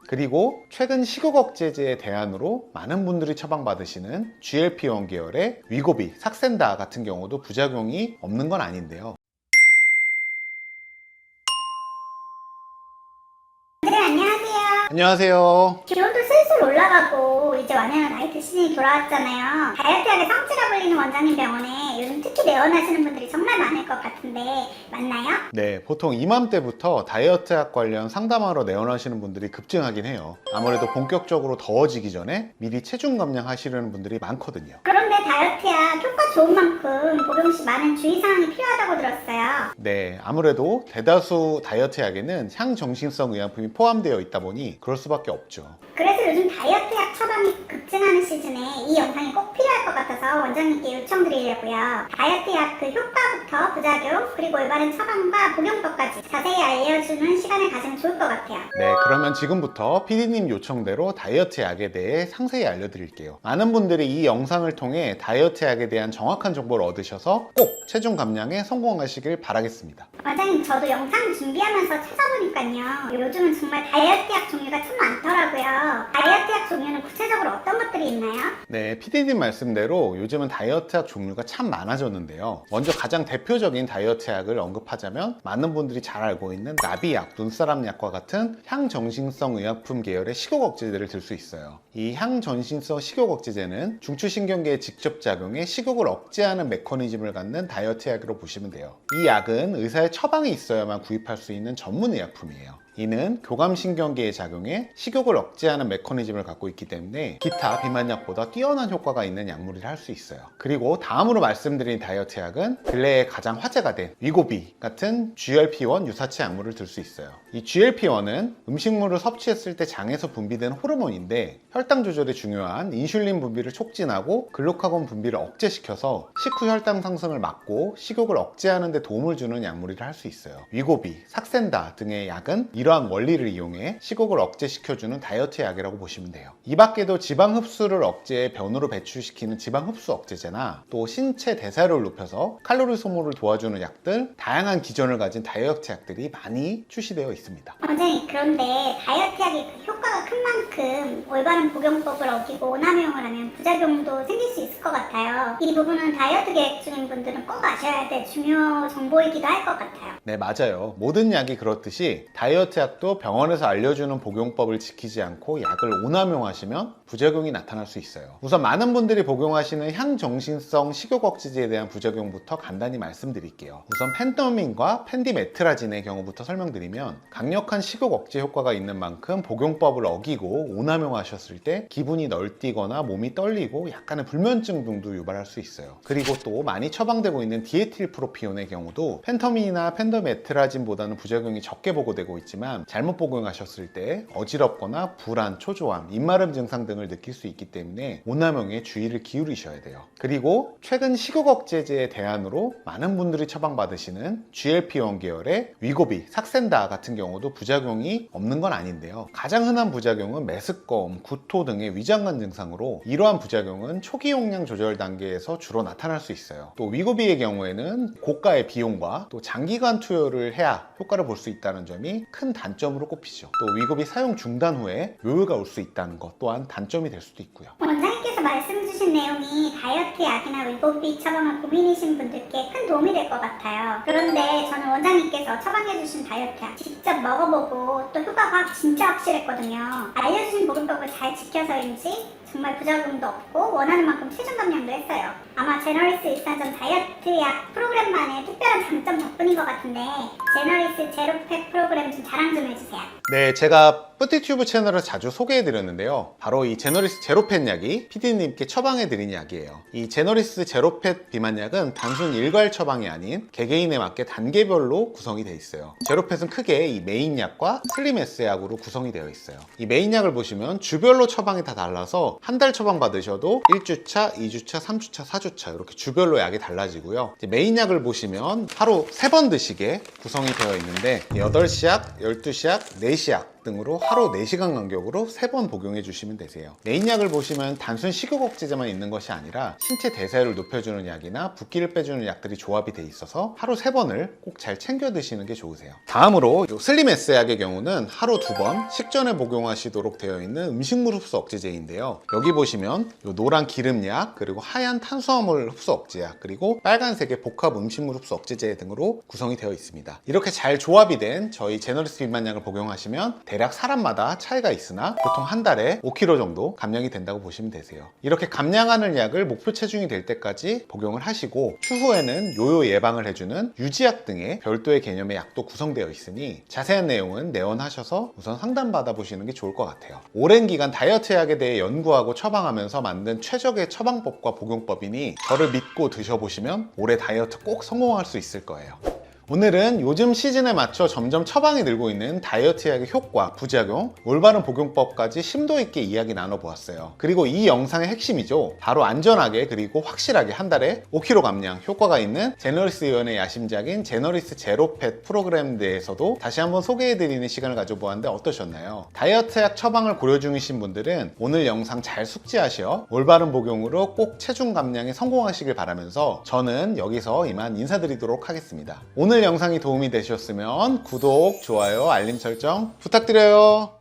그리고 최근 식욕억제제의 대안으로 많은 분들이 처방받으시는 GLP-1 계열의 위고비, 삭센다 같은 경우도 부작용이 없는 건 아닌데요. 네, 안녕하세요. 안녕하세요. 기온도 슬슬 올라가고 이제 완연한 다이어트 시즌이 돌아왔잖아요. 다이어트약의 성지라 불리는 원장님 병원에 요즘 특히 내원하시는 분들이 정말 많을 것 같은데 맞나요? 네, 보통 이맘때부터 다이어트약 관련 상담하러 내원하시는 분들이 급증하긴 해요. 아무래도 본격적으로 더워지기 전에 미리 체중 감량하시려는 분들이 많거든요. 그런데 다이어트약 효과 좋은 만큼 복용 시 많은 주의사항이 필요하다고 들었어요. 네, 아무래도 대다수 다이어트약에는 향정신성 의약품이 포함되어 있다 보니 그럴 수밖에 없죠. 그래서 요즘 다이어트약 처방이 급증하는 시즌에 이 영상이 꼭 필요할 것 같아서 원장님께 요청드리려고요. 다이어트약 그 효과부터 부작용, 그리고 올바른 처방과 복용법까지 자세히 알려주는 시간을 가지면 좋을 것 같아요. 네, 그러면 지금부터 PD님 요청대로 다이어트약에 대해 상세히 알려드릴게요. 많은 분들이 이 영상을 통해 다이어트약에 대한 정확한 정보를 얻으셔서 꼭 체중 감량에 성공하시길 바라겠습니다. 원장님, 저도 영상 준비하면서 찾아보니까요, 요즘은 정말 다이어트약 종류가 참 많더라고요. 다이어트약 종류는 구체적으로 어떤 것들이 있나요? 네, PD님 말씀대로 요즘은 다이어트약 종류가 참 많아졌는데요. 먼저 가장 대표적인 다이어트약을 언급하자면 많은 분들이 잘 알고 있는 나비약, 눈사람약과 같은 향정신성 의약품 계열의 식욕억제제를 들 수 있어요. 이 향전신성 식욕억제제는 중추신경계에 직접 작용해 식욕을 억제하는 메커니즘을 갖는 다이어트약으로 보시면 돼요. 이 약은 의사의 처방이 있어야만 구입할 수 있는 전문 의약품이에요. 이는 교감신경계에 작용해 식욕을 억제하는 메커니즘을 갖고 있기 때문에 기타 비만약보다 뛰어난 효과가 있는 약물이라 할 수 있어요. 그리고 다음으로 말씀드린 다이어트 약은 근래에 가장 화제가 된 위고비 같은 GLP-1 유사체 약물을 들 수 있어요. 이 GLP-1은 음식물을 섭취했을 때 장에서 분비되는 호르몬인데 혈당 조절에 중요한 인슐린 분비를 촉진하고 글루카곤 분비를 억제시켜서 식후 혈당 상승을 막고 식욕을 억제하는 데 도움을 주는 약물이라 할 수 있어요. 위고비, 삭센다 등의 약은 이러한 원리를 이용해 식욕을 억제시켜주는 다이어트 약이라고 보시면 돼요. 이 밖에도 지방 흡수를 억제해 변으로 배출시키는 지방 흡수 억제제나 또 신체 대사를 높여서 칼로리 소모를 도와주는 약들, 다양한 기전을 가진 다이어트 약들이 많이 출시되어 있습니다. 원장님, 그런데 다이어트약이 효과가 큰 만큼 올바른 복용법을 어기고 오남용을 하면 부작용도 생길 수 있을 것 같아요. 이 부분은 다이어트 계획 중인 분들은 꼭 아셔야 될 중요 정보이기도 할 것 같아요. 네, 맞아요. 모든 약이 그렇듯이 다이어트 약도 병원에서 알려주는 복용법을 지키지 않고 약을 오남용하시면 부작용이 나타날 수 있어요. 우선 많은 분들이 복용하시는 향정신성 식욕억제제에 대한 부작용부터 간단히 말씀드릴게요. 우선 펜더민과 펜디메트라진의 경우부터 설명드리면 강력한 식욕억제 효과가 있는 만큼 복용법을 어기고 오남용하셨을 때 기분이 널뛰거나 몸이 떨리고 약간의 불면증 등도 유발할 수 있어요. 그리고 또 많이 처방되고 있는 디에틸프로피온의 경우도 펜터민이나 펜더메트라진보다는 부작용이 적게 보고되고 있지만 잘못 복용하셨을 때 어지럽거나 불안, 초조함, 입마름 증상 등을 느낄 수 있기 때문에 오남용에 주의를 기울이셔야 돼요. 그리고 최근 식욕억제제의 대안으로 많은 분들이 처방받으시는 GLP-1 계열의 위고비, 삭센다 같은 경우도 부작용이 없는 건 아닌데요. 가장 흔한 부작용은 메스꺼움, 구토 등의 위장관 증상으로 이러한 부작용은 초기 용량 조절 단계에서 주로 나타날 수 있어요. 또 위고비의 경우에는 고가의 비용과 또 장기간 투여를 해야 효과를 볼 수 있다는 점이 큰 단점으로 꼽히죠. 또 위고비 사용 중단 후에 요요가 올 수 있다는 것 또한 단점이 될 수도 있고요. 원장님께서 말씀 주신 내용이 다이어트 약이나 위고비 처방을 고민이신 분들께 큰 도움이 될 것 같아요. 그런데 저는 원장님께서 처방해 주신 다이어트 약 직접 먹어보고 또 효과가 진짜 확실했거든요. 알려주신 복용법을 잘 지켜서인지 정말 부작용도 없고 원하는 만큼 체중 감량도 했어요. 아마 제너리스 일산전 다이어트 약 프로그램만의 특별한 장점 덕분인 것 같은데 제너리스 제로팩 프로그램 좀 자랑 좀 해주세요. 네, 제가 뿌티튜브 채널을 자주 소개해드렸는데요. 바로 이 제너리스 제로펫 약이 PD님께 처방해드린 약이에요. 이 제너리스 제로펫 비만약은 단순 일괄 처방이 아닌 개개인에 맞게 단계별로 구성이 되어 있어요. 제로펫은 크게 이 메인 약과 슬림 S 약으로 구성이 되어 있어요. 이 메인 약을 보시면 주별로 처방이 다 달라서 한 달 처방 받으셔도 1주차, 2주차, 3주차, 4주차 이렇게 주별로 약이 달라지고요. 메인 약을 보시면 하루 3번 드시게 구성이 되어 있는데 8시 약, 12시 약, 4시 약 약 등으로 하루 4시간 간격으로 3번 복용해 주시면 되세요. 메인 약을 보시면 단순 식욕 억제제만 있는 것이 아니라 신체 대사율을 높여주는 약이나 붓기를 빼주는 약들이 조합이 돼 있어서 하루 3번을 꼭 잘 챙겨 드시는 게 좋으세요. 다음으로 슬림 S 약의 경우는 하루 2번 식전에 복용하시도록 되어 있는 음식물 흡수 억제제인데요. 여기 보시면 요 노란 기름약, 그리고 하얀 탄수화물 흡수 억제약, 그리고 빨간색의 복합 음식물 흡수 억제제 등으로 구성이 되어 있습니다. 이렇게 잘 조합이 된 저희 제너리스 비만약을 복용하시면 대략 사람마다 차이가 있으나 보통 한 달에 5kg 정도 감량이 된다고 보시면 되세요. 이렇게 감량하는 약을 목표 체중이 될 때까지 복용을 하시고 추후에는 요요 예방을 해주는 유지약 등의 별도의 개념의 약도 구성되어 있으니 자세한 내용은 내원하셔서 우선 상담받아 보시는 게 좋을 것 같아요. 오랜 기간 다이어트 약에 대해 연구하고 처방하면서 만든 최적의 처방법과 복용법이니 저를 믿고 드셔보시면 올해 다이어트 꼭 성공할 수 있을 거예요. 오늘은 요즘 시즌에 맞춰 점점 처방이 늘고 있는 다이어트 약의 효과, 부작용, 올바른 복용법까지 심도 있게 이야기 나눠보았어요. 그리고 이 영상의 핵심이죠. 바로 안전하게 그리고 확실하게 한 달에 5kg 감량 효과가 있는 제너리스 의원의 야심작인 제너리스 제로팻 프로그램에 대해서도 다시 한번 소개해드리는 시간을 가져보았는데 어떠셨나요? 다이어트 약 처방을 고려 중이신 분들은 오늘 영상 잘 숙지하셔 올바른 복용으로 꼭 체중 감량에 성공하시길 바라면서 저는 여기서 이만 인사드리도록 하겠습니다. 오늘 영상이 도움이 되셨으면 구독, 좋아요, 알림 설정 부탁드려요.